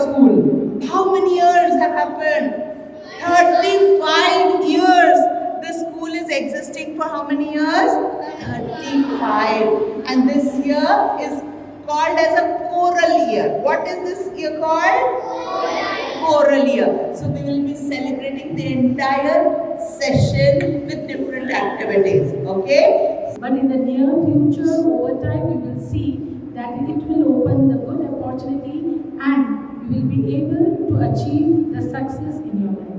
school. How many years have happened? 35 years. The school is existing for how many years? 35. And this year is called as a choral year. What is this year called? Choral year. So we will be celebrating the entire session with different activities. Okay? But in the near future, over time, you will see that it will open the good opportunity and you will be able to achieve the success in your life.